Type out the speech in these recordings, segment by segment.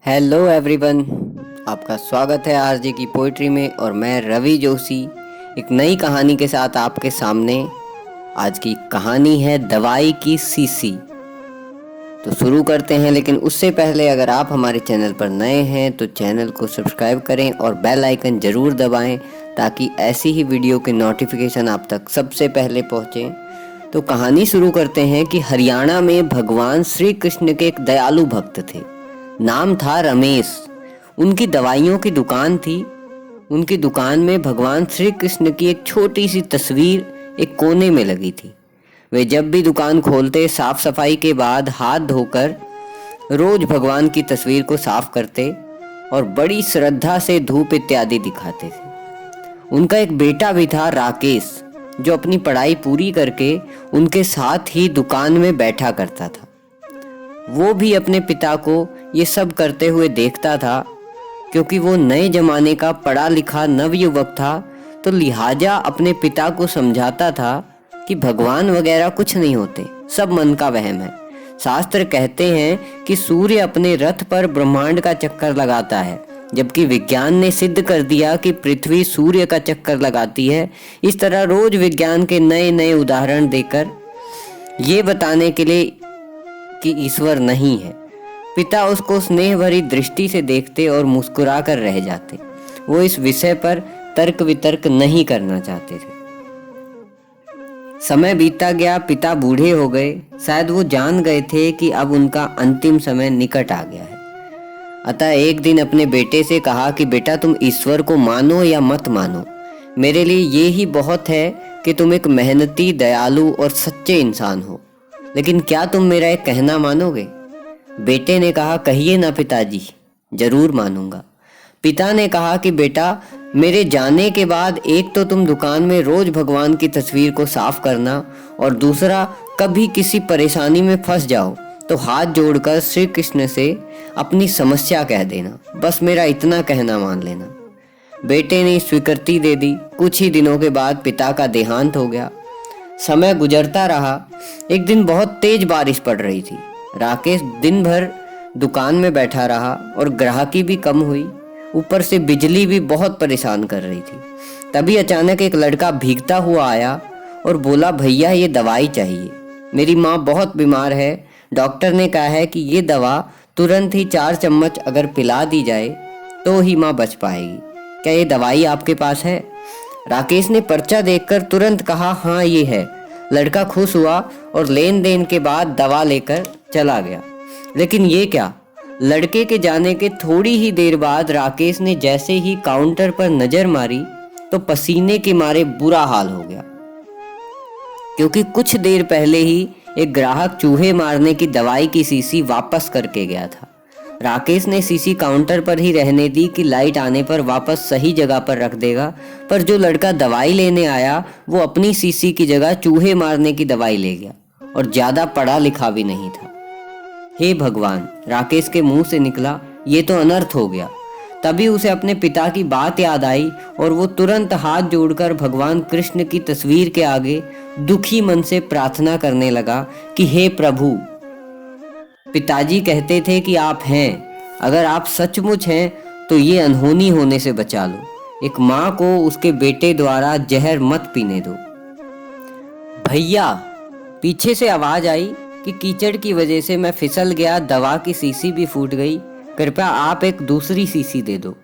Hello everyone, आपका स्वागत है आरजे की पोइट्री में। और मैं रवि जोशी एक नई कहानी के साथ आपके सामने। आज की कहानी है दवाई की सीसी। तो शुरू करते हैं, लेकिन उससे पहले अगर आप हमारे चैनल पर नए हैं तो चैनल को सब्सक्राइब करें और बेल आइकन ज़रूर दबाएं ताकि ऐसी ही वीडियो के नोटिफिकेशन आप तक सबसे पहले पहुँचें। तो कहानी शुरू करते हैं कि हरियाणा में भगवान श्री कृष्ण के एक दयालु भक्त थे। नाम था रमेश। उनकी दवाइयों की दुकान थी। उनकी दुकान में भगवान श्री कृष्ण की एक छोटी सी तस्वीर एक कोने में लगी थी। वे जब भी दुकान खोलते साफ सफाई के बाद हाथ धोकर रोज भगवान की तस्वीर को साफ करते और बड़ी श्रद्धा से धूप इत्यादि दिखाते थे। उनका एक बेटा भी था राकेश, जो अपनी पढ़ाई पूरी करके उनके साथ ही दुकान में बैठा करता था। वो भी अपने पिता को ये सब करते हुए देखता था। क्योंकि वो नए जमाने का पढ़ा लिखा नवयुवक था, तो लिहाजा अपने पिता को समझाता था कि भगवान वगैरह कुछ नहीं होते, सब मन का वहम है। शास्त्र कहते हैं कि सूर्य अपने रथ पर ब्रह्मांड का चक्कर लगाता है, जबकि विज्ञान ने सिद्ध कर दिया कि पृथ्वी सूर्य का चक्कर लगाती है। इस तरह रोज विज्ञान के नए नए उदाहरण देकर ये बताने के लिए कि ईश्वर नहीं है। पिता उसको स्नेह भरी दृष्टि से देखते और मुस्कुरा कर रह जाते। वो इस विषय पर तर्क वितर्क नहीं करना चाहते थे। समय बीतता गया, पिता बूढ़े हो गए। शायद वो जान गए थे कि अब उनका अंतिम समय निकट आ गया है। अतः एक दिन अपने बेटे से कहा कि बेटा, तुम ईश्वर को मानो या मत मानो, मेरे लिए ये ही बहुत है कि तुम एक मेहनती, दयालु और सच्चे इंसान हो। लेकिन क्या तुम मेरा एक कहना मानोगे? बेटे ने कहा, कहिए ना पिताजी, जरूर मानूंगा। पिता ने कहा कि बेटा, मेरे जाने के बाद एक तो तुम दुकान में रोज भगवान की तस्वीर को साफ करना, और दूसरा, कभी किसी परेशानी में फंस जाओ तो हाथ जोड़कर श्री कृष्ण से अपनी समस्या कह देना। बस मेरा इतना कहना मान लेना। बेटे ने स्वीकृति दे दी। कुछ ही दिनों के बाद पिता का देहांत हो गया। समय गुजरता रहा। एक दिन बहुत तेज बारिश पड़ रही थी। राकेश दिन भर दुकान में बैठा रहा और ग्राहकी भी कम हुई। ऊपर से बिजली भी बहुत परेशान कर रही थी। तभी अचानक एक लड़का भीगता हुआ आया और बोला, भैया ये दवाई चाहिए, मेरी माँ बहुत बीमार है। डॉक्टर ने कहा है कि ये दवा तुरंत ही 4 चम्मच अगर पिला दी जाए तो ही माँ बच पाएगी। क्या ये दवाई आपके पास है? राकेश ने पर्चा देखकर तुरंत कहा, हाँ ये है। लड़का खुश हुआ और लेन देन के बाद दवा लेकर चला गया। लेकिन ये क्या, लड़के के जाने के थोड़ी ही देर बाद राकेश ने जैसे ही काउंटर पर नजर मारी तो पसीने के मारे बुरा हाल हो गया। क्योंकि कुछ देर पहले ही एक ग्राहक चूहे मारने की दवाई की शीशी वापस करके गया था। राकेश ने शीशी काउंटर पर ही रहने दी कि लाइट आने पर वापस सही जगह पर रख देगा। पर जो लड़का दवाई लेने आया वो अपनी शीशी की जगह चूहे मारने की दवाई ले गया, और ज्यादा पढ़ा लिखा भी नहीं था। हे भगवान, राकेश के मुंह से निकला, ये तो अनर्थ हो गया। तभी उसे अपने पिता की बात याद आई और वो तुरंत हाथ जोड़कर भगवान कृष्ण की तस्वीर के आगे दुखी मन से प्रार्थना करने लगा कि हे प्रभु, पिताजी कहते थे कि आप हैं, अगर आप सचमुच हैं तो ये अनहोनी होने से बचा लो। एक माँ को उसके बेटे द्वारा जहर मत पीने दो। भैया, पीछे से आवाज आई कि कीचड़ की वजह से मैं फिसल गया, दवा की शीशी भी फूट गई, कृपया आप एक दूसरी शीशी दे दो।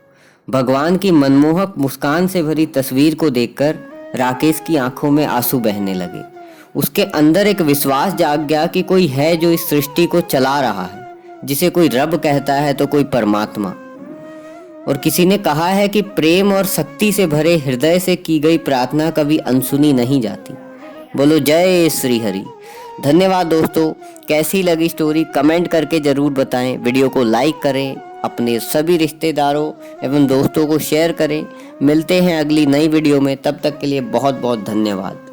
भगवान की मनमोहक मुस्कान से भरी तस्वीर को देखकर राकेश की आंखों में आंसू बहने लगे। उसके अंदर एक विश्वास जाग गया कि कोई है जो इस सृष्टि को चला रहा है। जिसे कोई रब कहता है तो कोई परमात्मा। और किसी ने कहा है कि प्रेम और शक्ति से भरे हृदय से की गई प्रार्थना कभी अनसुनी नहीं जाती। बोलो जय श्री हरि। धन्यवाद दोस्तों। कैसी लगी स्टोरी कमेंट करके जरूर बताएं। वीडियो को लाइक करें, अपने सभी रिश्तेदारों एवं दोस्तों को शेयर करें। मिलते हैं अगली नई वीडियो में, तब तक के लिए बहुत बहुत धन्यवाद।